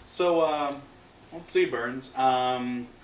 So, let's see, Burns.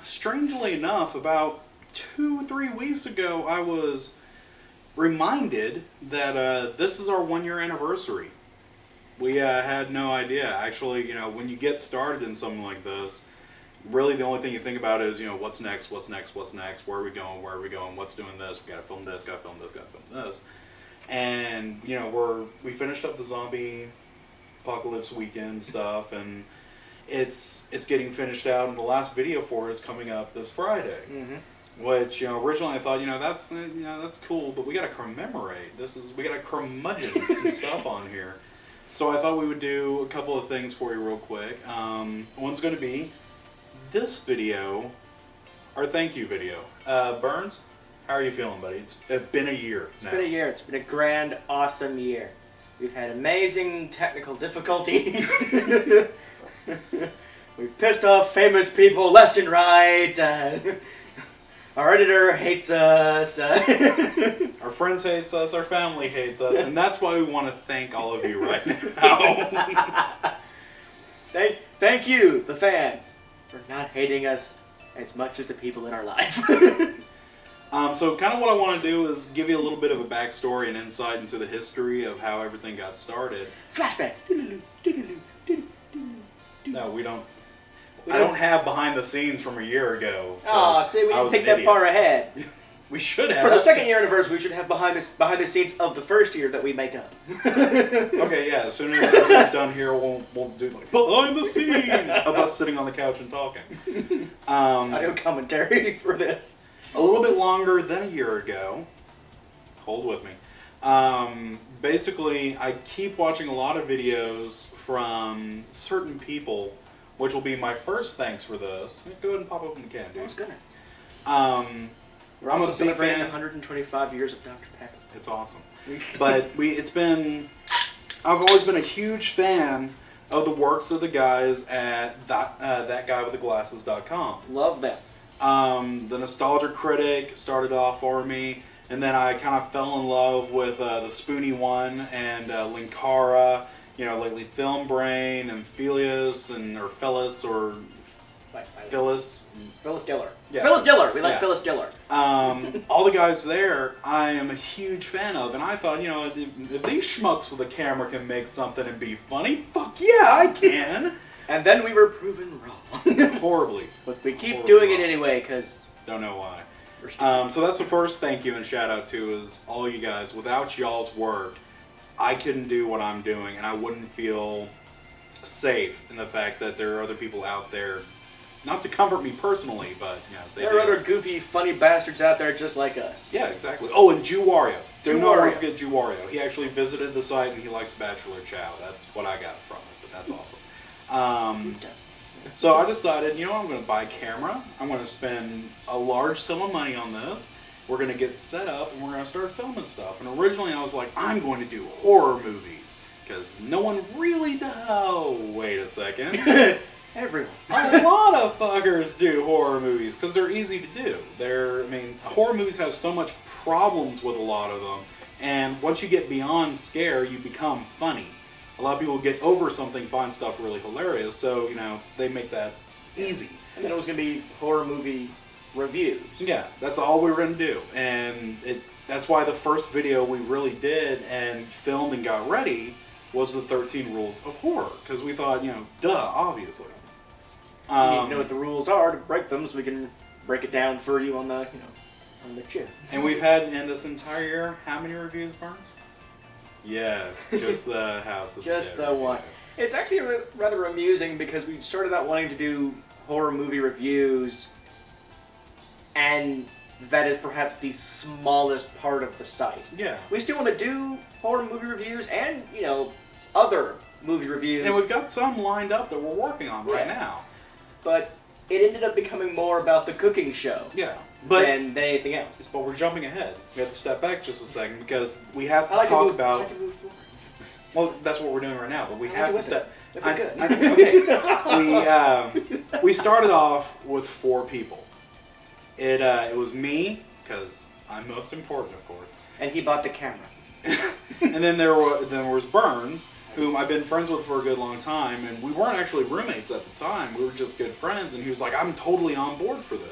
Strangely enough, about 2-3 weeks ago, I was reminded that this is our 1 year anniversary. We had no idea. Actually, when you get started in something like this, really the only thing you think about is, what's next, what's next, what's next, where are we going, what's doing this, we gotta film this, gotta film this, gotta film this. And, we finished up the zombie apocalypse weekend stuff, and it's getting finished out, and the last video for it is coming up this Friday. Mm-hmm. Which, originally I thought, that's cool, but we gotta commemorate. We gotta curmudgeon some stuff on here. So I thought we would do a couple of things for you real quick. One's gonna be this video, our thank you video. Burns, how are you feeling, buddy? It's been a year now. It's been a year. It's been a grand, awesome year. We've had amazing technical difficulties. We've pissed off famous people left and right. Our editor hates us. Our friends hates us. Our family hates us. And that's why we want to thank all of you right now. Thank you, the fans, for not hating us as much as the people in our life. So kind of what I want to do is give you a little bit of a backstory and insight into the history of how everything got started. Flashback. No, we don't. I don't have behind the scenes from a year ago. Oh, see, we didn't think that far ahead. We should have. For the second year anniversary, we should have behind the scenes of the first year that we make up. Okay, yeah. As soon as everything's done here, we'll do like behind the scenes of us sitting on the couch and talking. Audio commentary for this. A little bit longer than a year ago. Hold with me. Basically, I keep watching a lot of videos from certain people, which will be my first thanks for this. Go ahead and pop open the can, dude. Oh, it's good. We're I'm also a big celebrating fan. 125 years of Dr. Pepper. It's awesome. But I've always been a huge fan of the works of the guys at thatguywiththeglasses.com. Love them. The Nostalgia Critic started off for me, and then I kind of fell in love with the Spoony One and Linkara, lately Film Brain and Phyllis Phyllis Diller. Yeah. Phyllis Diller. We like Yeah. Phyllis Diller. All the guys there, I am a huge fan of, and I thought, if these schmucks with a camera can make something and be funny, fuck yeah, I can. And then we were proven wrong. Horribly. But we keep Horribly doing it wrong. anyway, because Don't know why. we're stupid. So that's the first thank you and shout out to is all you guys. Without y'all's work, I couldn't do what I'm doing, and I wouldn't feel safe in the fact that there are other people out there, not to comfort me personally, but There are other goofy, funny bastards out there just like us. Yeah, exactly. Oh, and Jew Wario. Do not want Wario. to forget Jew Wario. He actually visited the site and he likes Bachelor Chow. That's what I got from it, but that's awesome. So I decided, I'm going to buy a camera. I'm going to spend a large sum of money on this. We're going to get set up and we're going to start filming stuff. And originally I was like, I'm going to do horror movies because no one really does. Oh, wait a second. Everyone. A lot of fuckers do horror movies because they're easy to do. Horror movies have so much problems with a lot of them. And once you get beyond scare, you become funny. A lot of people get over something, find stuff really hilarious, so, they make that easy. And then it was going to be horror movie reviews. Yeah, that's all we were going to do. And that's why the first video we really did and filmed and got ready was the 13 Rules of Horror. Because we thought, duh, obviously. You need to know what the rules are to break them so we can break it down for you on the, on the chair. And we've had, in this entire year, how many reviews, Barnes? Yes, just the House of Just Dead the one. review. It's actually rather amusing because we started out wanting to do horror movie reviews, and that is perhaps the smallest part of the site. Yeah. We still want to do horror movie reviews and, other movie reviews. And we've got some lined up that we're working on right Yeah. now. But it ended up becoming more about the cooking show Yeah. than anything else. But we're jumping ahead. We have to step back just a second because we have to I like talk to move, about... I like to move forward. Well, that's what we're doing right now, but we I have like to to whip step... it. Whip it good. Okay. We started off with 4 people. It was me, because I'm most important, of course. And he bought the camera. And then there was Burns, whom I've been friends with for a good long time, and we weren't actually roommates at the time. We were just good friends, and he was like, I'm totally on board for this.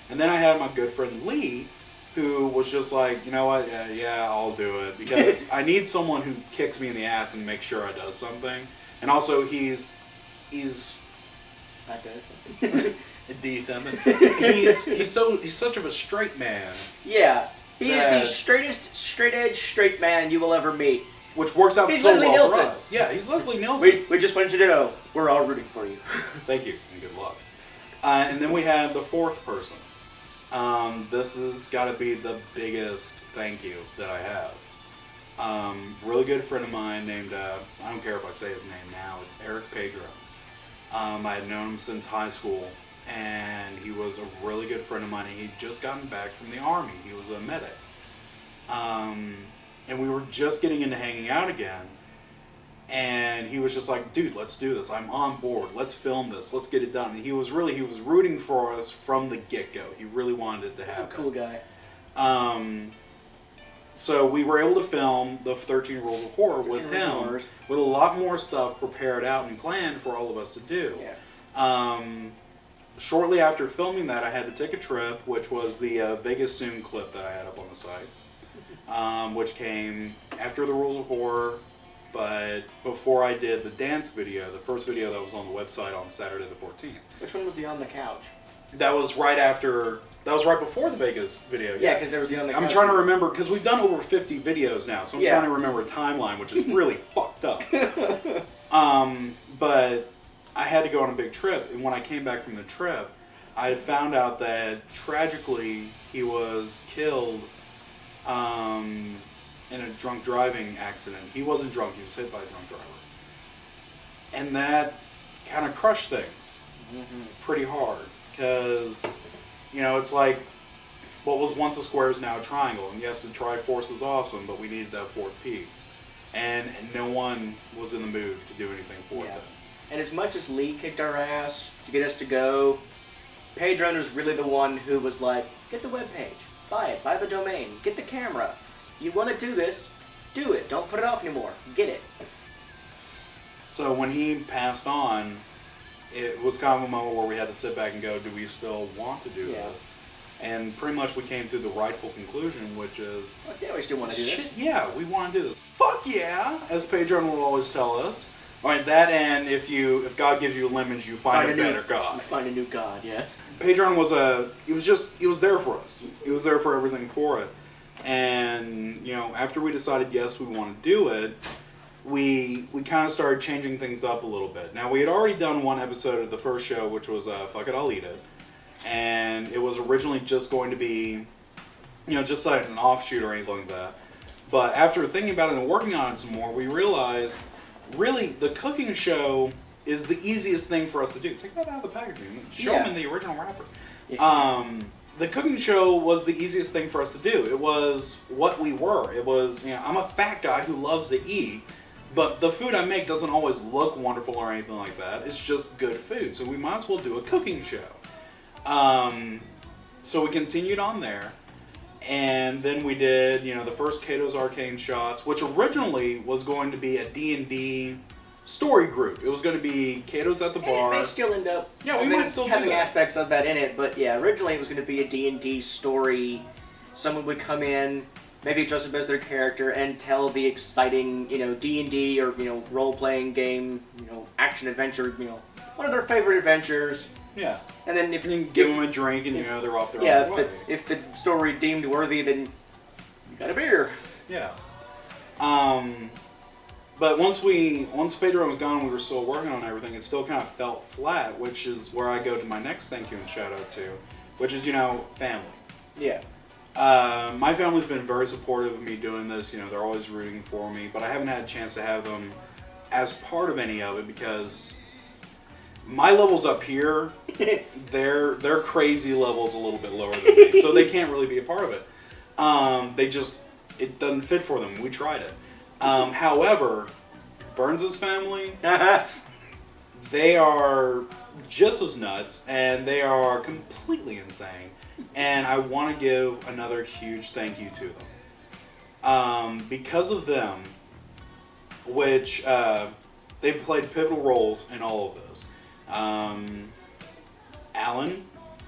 And then I had my good friend Lee, who was just like, you know what, yeah, I'll do it. Because I need someone who kicks me in the ass and makes sure I do something. And also, he's That does something. he's such of a straight man. Yeah. He is That- the straightest, straight edge, straight man you will ever meet. Which works out He's so Leslie well for Nielsen. us. Yeah, he's Leslie Nielsen. We just want you to know, we're all rooting for you. Thank you, and good luck. And then we have the fourth person. This has got to be the biggest thank you that I have. Really good friend of mine named, I don't care if I say his name now, it's Eric Pedro. I had known him since high school, and he was a really good friend of mine. He'd just gotten back from the Army. He was a medic. And we were just getting into hanging out again. And he was just like, dude, let's do this. I'm on board. Let's film this. Let's get it done. And he was rooting for us from the get-go. He really wanted it to happen. Cool guy. So we were able to film the 13 Rules of Horror 13 with Rules of him, Horrors. with a lot more stuff prepared out and planned for all of us to do. Yeah. Shortly after filming that, I had to take a trip, which was the Vegas Soon clip that I had up on the site, which came after the Rules of Horror, but before I did the dance video, the first video that was on the website on Saturday the 14th. Which one was the on the couch? That was right before the Vegas video. Yeah, because there was the on the couch. I'm trying to remember, because we've done over 50 videos now, so I'm Yeah. trying to remember a timeline, which is really fucked up. But I had to go on a big trip, and when I came back from the trip, I had found out that tragically he was killed in a drunk driving accident. He wasn't drunk, he was hit by a drunk driver. And that kind of crushed things pretty hard, because, you know, it's like, what was once a square is now a triangle, and yes, the Triforce is awesome, but we needed that fourth piece. And no one was in the mood to do anything for Yeah. it. And as much as Lee kicked our ass to get us to go, Pedro was really the one who was like, get the webpage, buy it, buy the domain, get the camera. You want to do this, do it. Don't put it off anymore. Get it. So when he passed on, it was kind of a moment where we had to sit back and go, do we still want to do Yeah. this? And pretty much we came to the rightful conclusion, which is, Yeah, we still want to do shit, this. yeah, we want to do this. Fuck yeah, as Pedro will always tell us. All right, that and if God gives you lemons, you find a better You God. find a new God, yes. Pedro was he was there for us. He was there for everything for it. And, you know, after we decided, yes, we want to do it, we kind of started changing things up a little bit. Now, we had already done one episode of the first show, which was Fuck It, I'll Eat It. And it was originally just going to be, you know, just like an offshoot or anything like that. But after thinking about it and working on it some more, we realized, really, the cooking show is the easiest thing for us to do. Take that out of the packaging. Show them in the original wrapper. Yeah. The cooking show was the easiest thing for us to do. It was what we were. It was, you know, I'm a fat guy who loves to eat, but the food I make doesn't always look wonderful or anything like that. It's just good food. So we might as well do a cooking show. So we continued on there. And then we did, you know, the first Cato's Arcane Shots, which originally was going to be a D&D story group. It was going to be Cato's at the bar. It may still end up Yeah, we might still do having that. aspects of that in it, but yeah, originally it was going to be a D&D story. Someone would come in, maybe dress up as their character, and tell the exciting, you know, D&D or, you know, role-playing game, you know, action-adventure, you know, one of their favorite adventures. Yeah. And then if And then give them a drink and, you know, they're off their yeah, own way. if the story deemed worthy, then you got a beer. Yeah. But once Pedro was gone, we were still working on everything. It still kind of felt flat, which is where I go to my next thank you and shout out to, which is, you know, family. Yeah. My family's been very supportive of me doing this. You know, they're always rooting for me, but I haven't had a chance to have them as part of any of it because my levels up here, their crazy levels a little bit lower than me, so they can't really be a part of it. It doesn't fit for them. We tried it. However, Burns' family, they are just as nuts, and they are completely insane. And I want to give another huge thank you to them. Because of them, which they've played pivotal roles in all of those. Alan,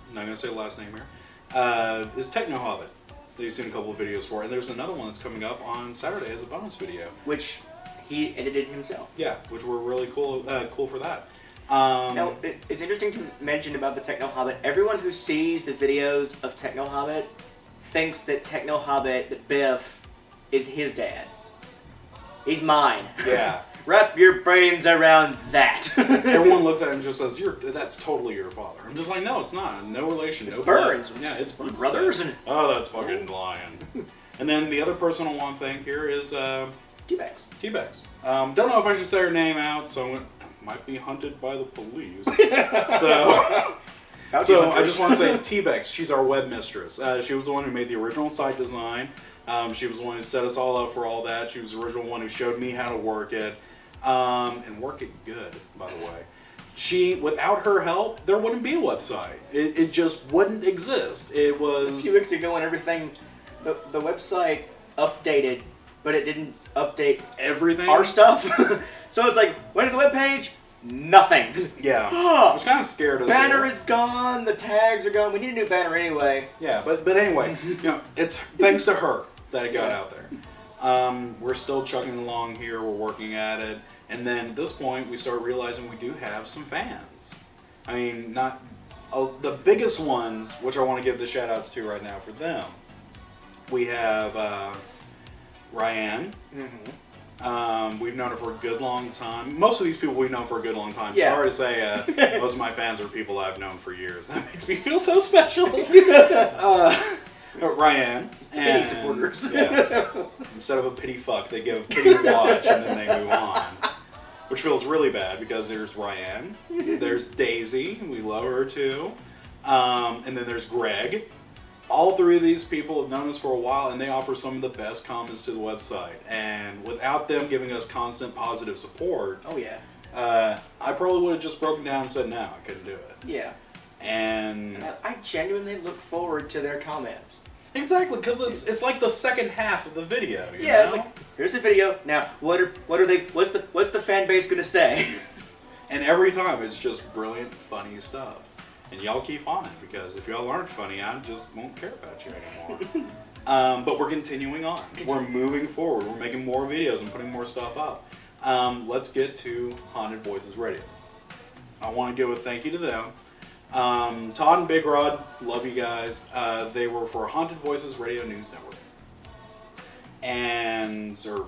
I'm not going to say the last name here, is Techno Hobbit. So you've seen a couple of videos for it. And there's another one that's coming up on Saturday as a bonus video. Which he edited himself. Yeah, which were really cool for that. Now, it's interesting to mention about the Techno Hobbit. Everyone who sees the videos of Techno Hobbit thinks that Techno Hobbit, that Biff, is his dad. He's mine. Yeah. Wrap your brains around that. Everyone looks at it and just says, that's totally your father. I'm just like, no, it's not. No relation. It's no Burns. blood. Yeah, it's Burns. Brothers. Oh, that's fucking lying. And then the other person I want to thank here is T-Bags. T-Bags. Don't know if I should say her name out, so might be hunted by the police. So I just want to say T-Bags, she's our web mistress. She was the one who made the original site design. She was the one who set us all up for all that. She was the original one who showed me how to work it. And work it good, by the way. Without her help, there wouldn't be a website. It just wouldn't exist. It was... A few weeks ago when everything, the website updated, but it didn't update everything. Our stuff. So it's like, went to the webpage, nothing. Yeah. I was kind of scared of Banner is gone, the tags are gone. We need a new banner anyway. Yeah, but anyway, it's thanks to her that it got out there. We're still chugging along here. We're working at it. And then at this point, we start realizing we do have some fans. I mean, not the biggest ones, which I want to give the shout outs to right now for them. We have Ryan. Mm-hmm. We've known her for a good long time. Most of these people we've known for a good long time. Yeah. Sorry to say, most of my fans are people I've known for years. That makes me feel so special. Ryan. Pity supporters. Yeah. Instead of a pity fuck, they give a pity watch and then they move on. Which feels really bad because there's Ryan, there's Daisy, we love her too, and then there's Greg. All three of these people have known us for a while and they offer some of the best comments to the website. And without them giving us constant positive support, oh yeah, I probably would have just broken down and said no, I couldn't do it. Yeah. And I genuinely look forward to their comments. Exactly, because it's like the second half of the video. You yeah, know? It's like, here's the video. Now, what are they? What's the fan base gonna say? And every time it's just brilliant, funny stuff. And y'all keep on it because if y'all aren't funny, I just won't care about you anymore. But we're continuing on. We're moving forward. We're making more videos and putting more stuff up. Let's get to Haunted Voices Radio. I want to give a thank you to them. Todd and Big Rod, love you guys. They were for Haunted Voices Radio News Network. Or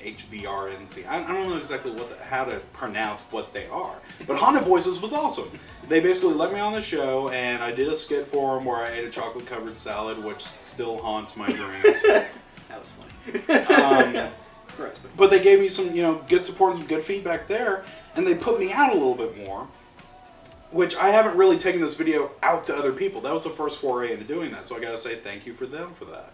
HVRNC. I don't know exactly how to pronounce what they are. But Haunted Voices was awesome. They basically let me on the show, and I did a skit for them where I ate a chocolate-covered salad, which still haunts my dreams. That was funny. But they gave me some, good support and some good feedback there, and they put me out a little bit more. Which I haven't really taken this video out to other people. That was the first foray into doing that, so I gotta say thank you for them for that.